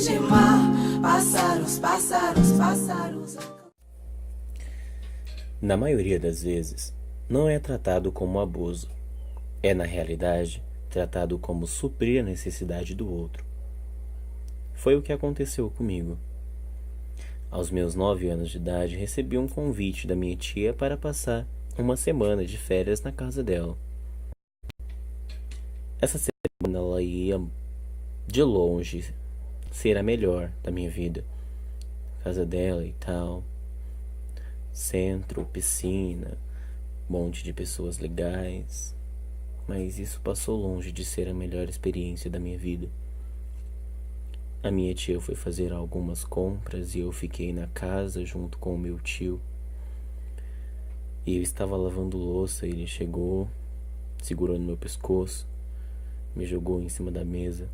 de mar, pássaros, pássaros, pássaros. Na maioria das vezes, não é tratado como abuso. É, na realidade, tratado como suprir a necessidade do outro. Foi o que aconteceu comigo. Aos meus 9 anos de idade, recebi um convite da minha tia para passar uma semana de férias na casa dela. Essa semana ela ia, de longe, ser a melhor da minha vida. Casa dela e tal, centro, piscina, monte de pessoas legais. Mas isso passou longe de ser a melhor experiência da minha vida. A minha tia foi fazer algumas compras e eu fiquei na casa junto com o meu tio. E eu estava lavando louça e ele chegou, segurou no meu pescoço, me jogou em cima da mesa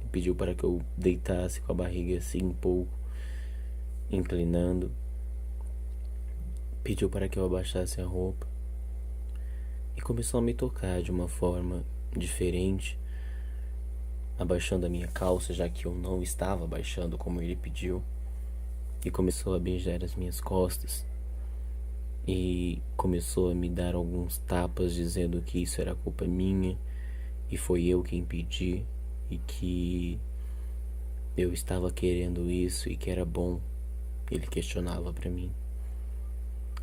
e pediu para que eu deitasse com a barriga assim um pouco, inclinando. Pediu para que eu abaixasse a roupa e começou a me tocar de uma forma diferente, abaixando a minha calça, já que eu não estava abaixando como ele pediu, e começou a beijar as minhas costas e começou a me dar alguns tapas dizendo que isso era culpa minha e foi eu quem pedi e que eu estava querendo isso e que era bom. Ele questionava pra mim,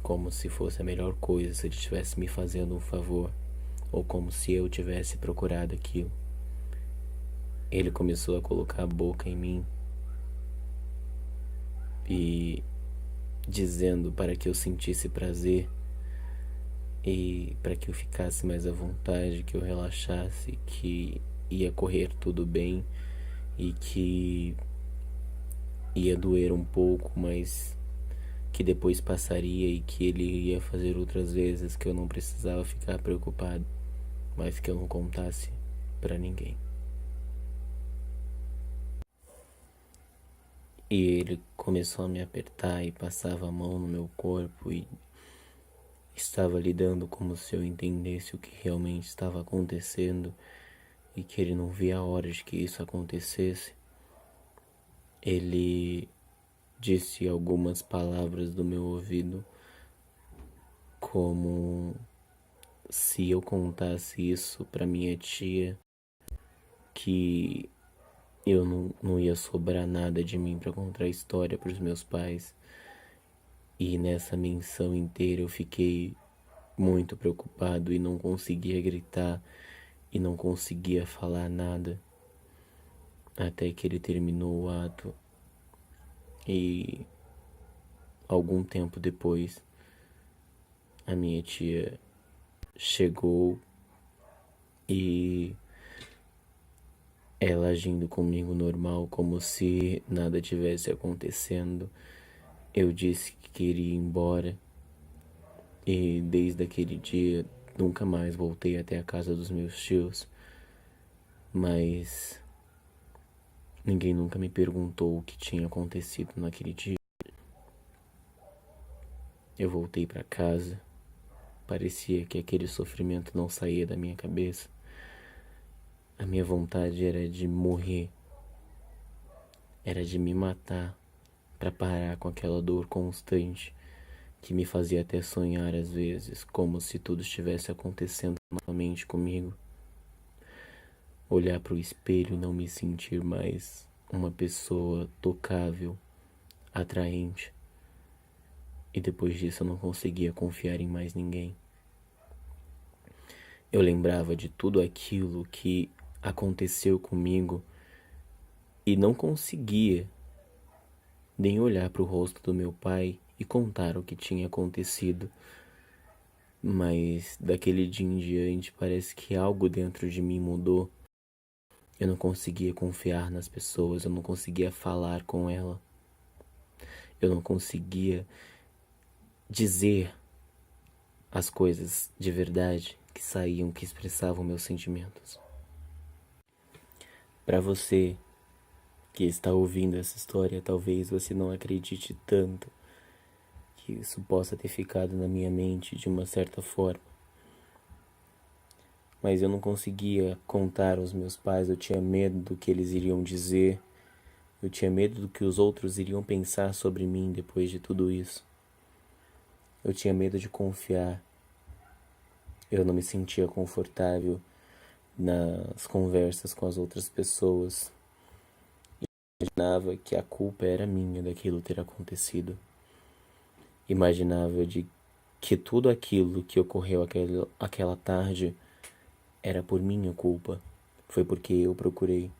como se fosse a melhor coisa se ele estivesse me fazendo um favor, ou como se eu tivesse procurado aquilo. Ele começou a colocar a boca em mim e dizendo para que eu sentisse prazer e para que eu ficasse mais à vontade, que eu relaxasse, que ia correr tudo bem e que ia doer um pouco, mas que depois passaria e que ele ia fazer outras vezes, que eu não precisava ficar preocupado, mas que eu não contasse para ninguém. E ele começou a me apertar e passava a mão no meu corpo e estava lidando como se eu entendesse o que realmente estava acontecendo e que ele não via a hora de que isso acontecesse. Ele disse algumas palavras do meu ouvido, como se eu contasse isso para minha tia, que eu não ia sobrar nada de mim para contar a história para os meus pais. E nessa menção inteira eu fiquei muito preocupado e não conseguia gritar e não conseguia falar nada, até que ele terminou o ato. E algum tempo depois, a minha tia chegou e ela agindo comigo normal, como se nada tivesse acontecendo. Eu disse que queria ir embora e desde aquele dia nunca mais voltei até a casa dos meus tios. Mas ninguém nunca me perguntou o que tinha acontecido naquele dia. Eu voltei para casa. Parecia que aquele sofrimento não saía da minha cabeça. A minha vontade era de morrer. Era de me matar para parar com aquela dor constante que me fazia até sonhar às vezes, como se tudo estivesse acontecendo novamente comigo. Olhar para o espelho e não me sentir mais uma pessoa tocável, atraente. E depois disso eu não conseguia confiar em mais ninguém. Eu lembrava de tudo aquilo que aconteceu comigo e não conseguia nem olhar para o rosto do meu pai e contar o que tinha acontecido. Mas daquele dia em diante parece que algo dentro de mim mudou. Eu não conseguia confiar nas pessoas, eu não conseguia falar com ela. Eu não conseguia dizer as coisas de verdade que saíam, que expressavam meus sentimentos. Para você que está ouvindo essa história, talvez você não acredite tanto que isso possa ter ficado na minha mente de uma certa forma. Mas eu não conseguia contar aos meus pais, eu tinha medo do que eles iriam dizer, Eu tinha medo do que os outros iriam pensar sobre mim depois de tudo isso. Eu tinha medo de confiar. Eu não me sentia confortável nas conversas com as outras pessoas. Imaginava que a culpa era minha daquilo ter acontecido. Imaginava de que tudo aquilo que ocorreu aquela tarde era por minha culpa. Foi porque eu procurei.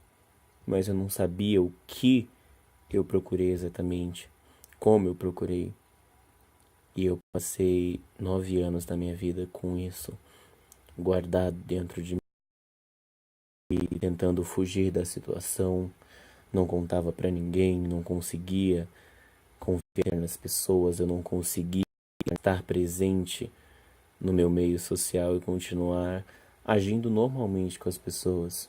Mas eu não sabia o que eu procurei exatamente, como eu procurei. E eu passei 9 anos da minha vida com isso guardado dentro de mim, tentando fugir da situação. Não contava pra ninguém, não conseguia confiar nas pessoas, eu não conseguia estar presente no meu meio social e continuar agindo normalmente com as pessoas.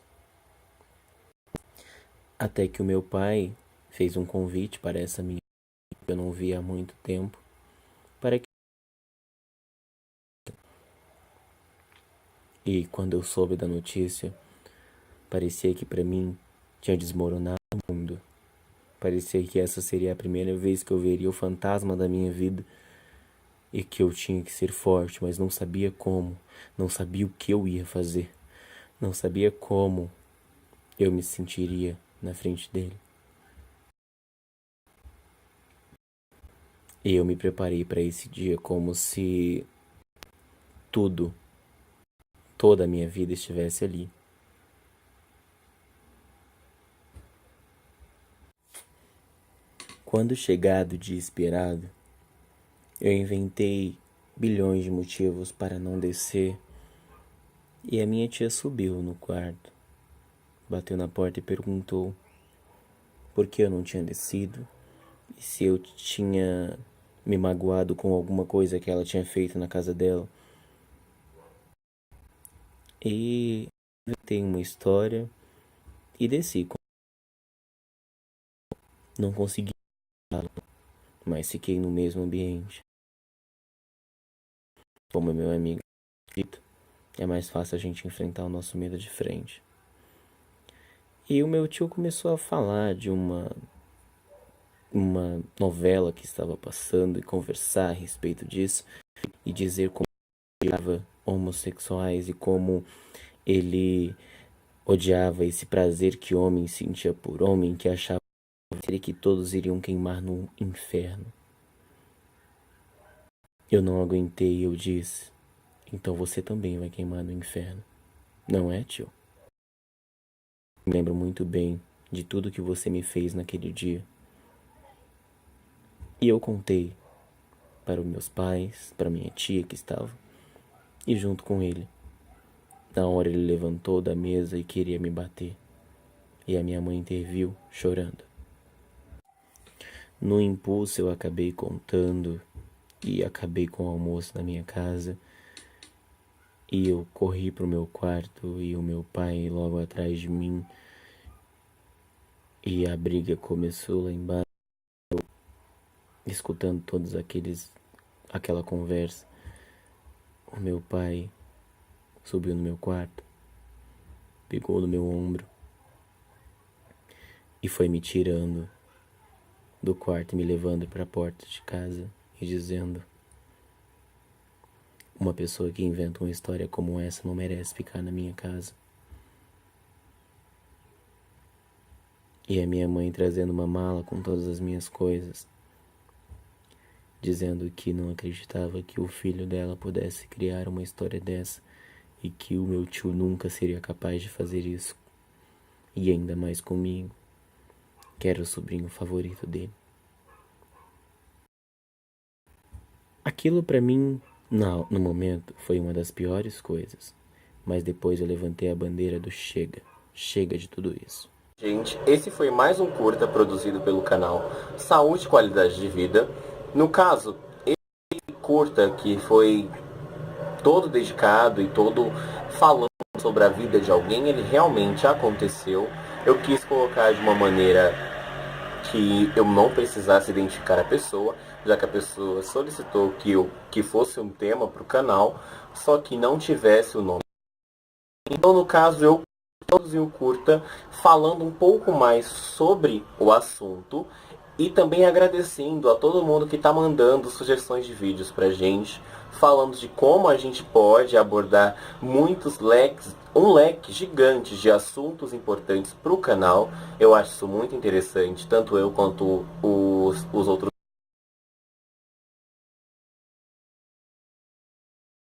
Até que o meu pai fez um convite para essa minha que eu não via há muito tempo, para que... E quando eu soube da notícia, parecia que para mim tinha desmoronado o mundo. Parecia que essa seria a primeira vez que eu veria o fantasma da minha vida e que eu tinha que ser forte, mas não sabia como, não sabia o que eu ia fazer, não sabia como eu me sentiria na frente dele. E eu me preparei para esse dia como se tudo, toda a minha vida estivesse ali. Quando chegado o dia esperado, eu inventei bilhões de motivos para não descer e a minha tia subiu no quarto, bateu na porta e perguntou por que eu não tinha descido e se eu tinha me magoado com alguma coisa que ela tinha feito na casa dela. E inventei uma história e desci. Não consegui, mas fiquei no mesmo ambiente. Como meu amigo dito, é mais fácil a gente enfrentar o nosso medo de frente. E o meu tio começou a falar de uma novela que estava passando e conversar a respeito disso e dizer como ele odiava homossexuais e como ele odiava esse prazer que homem sentia por homem, que achava que todos iriam queimar no inferno. Eu não aguentei e eu disse: então você também vai queimar no inferno, não é, tio? Me lembro muito bem de tudo que você me fez naquele dia. E eu contei para os meus pais, para minha tia que estava, e junto com ele. Na hora ele levantou da mesa e queria me bater. E a minha mãe interviu, chorando. No impulso eu acabei contando e acabei com o almoço na minha casa. E eu corri pro meu quarto e o meu pai logo atrás de mim. E a briga começou lá embaixo, escutando aquela conversa. O meu pai subiu no meu quarto, pegou no meu ombro e foi me tirando do quarto e me levando para a porta de casa e dizendo: uma pessoa que inventa uma história como essa não merece ficar na minha casa. E a minha mãe trazendo uma mala com todas as minhas coisas, dizendo que não acreditava que o filho dela pudesse criar uma história dessa e que o meu tio nunca seria capaz de fazer isso, e ainda mais comigo, que era o sobrinho favorito dele. Aquilo pra mim, no momento, foi uma das piores coisas, mas depois eu levantei a bandeira do chega, chega de tudo isso. Gente, esse foi mais um curta produzido pelo canal Saúde e Qualidade de Vida. No caso, esse curta que foi todo dedicado e todo falando sobre a vida de alguém, ele realmente aconteceu. Eu quis colocar de uma maneira que eu não precisasse identificar a pessoa, já que a pessoa solicitou que fosse um tema para o canal, só que não tivesse o nome. Então, no caso, eu produzir o curta falando um pouco mais sobre o assunto e também agradecendo a todo mundo que está mandando sugestões de vídeos pra gente, falando de como a gente pode abordar muitos leques, um leque gigante de assuntos importantes para o canal. Eu acho isso muito interessante, tanto eu quanto os outros.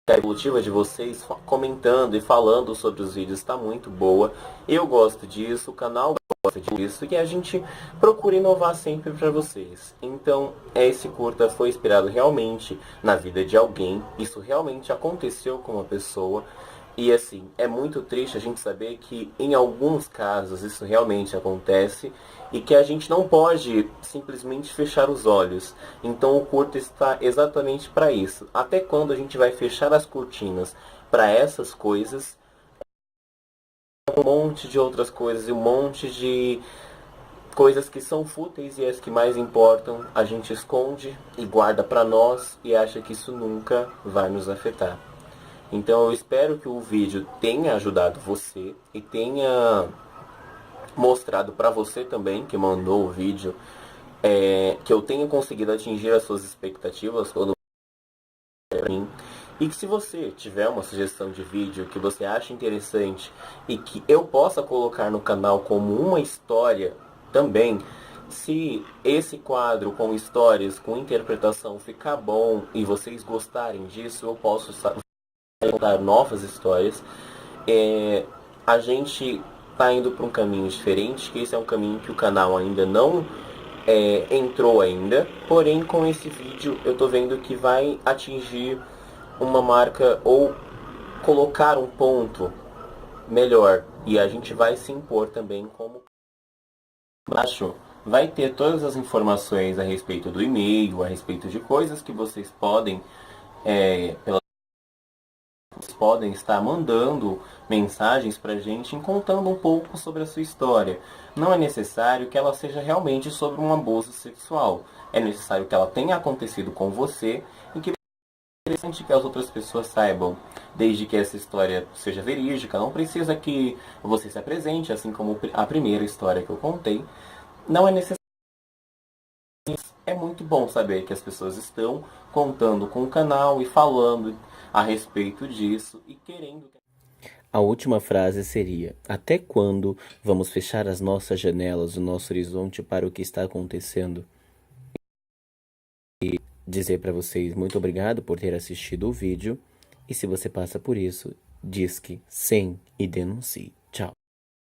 A evolutiva de vocês comentando e falando sobre os vídeos está muito boa. Eu gosto disso, o canal gosta disso e a gente procura inovar sempre para vocês. Então, esse curta foi inspirado realmente na vida de alguém. Isso realmente aconteceu com uma pessoa. E assim, é muito triste a gente saber que em alguns casos isso realmente acontece e que a gente não pode simplesmente fechar os olhos. Então o curta está exatamente para isso. Até quando a gente vai fechar as cortinas para essas coisas, um monte de outras coisas e um monte de coisas que são fúteis e as que mais importam, a gente esconde e guarda para nós e acha que isso nunca vai nos afetar. Então eu espero que o vídeo tenha ajudado você e tenha mostrado para você também, que mandou o vídeo, que eu tenha conseguido atingir as suas expectativas quando para mim. E que se você tiver uma sugestão de vídeo que você acha interessante e que eu possa colocar no canal como uma história também, se esse quadro com histórias, com interpretação ficar bom e vocês gostarem disso, eu posso contar novas histórias. A gente tá indo para um caminho diferente, que esse é um caminho que o canal ainda não entrou ainda, porém com esse vídeo eu tô vendo que vai atingir uma marca ou colocar um ponto melhor e a gente vai se impor também como abaixo. Vai ter todas as informações a respeito do e-mail, a respeito de coisas que vocês podem podem estar mandando mensagens pra gente contando um pouco sobre a sua história. Não é necessário que ela seja realmente sobre um abuso sexual. É necessário que ela tenha acontecido com você e que é interessante que as outras pessoas saibam, desde que essa história seja verídica. Não precisa que você se apresente, assim como a primeira história que eu contei. Não é necessário. É muito bom saber que as pessoas estão contando com o canal e falando a respeito disso e querendo. A última frase seria: até quando vamos fechar as nossas janelas, o nosso horizonte para o que está acontecendo? E dizer para vocês muito obrigado por ter assistido o vídeo. E se você passa por isso, disque 100 e denuncie.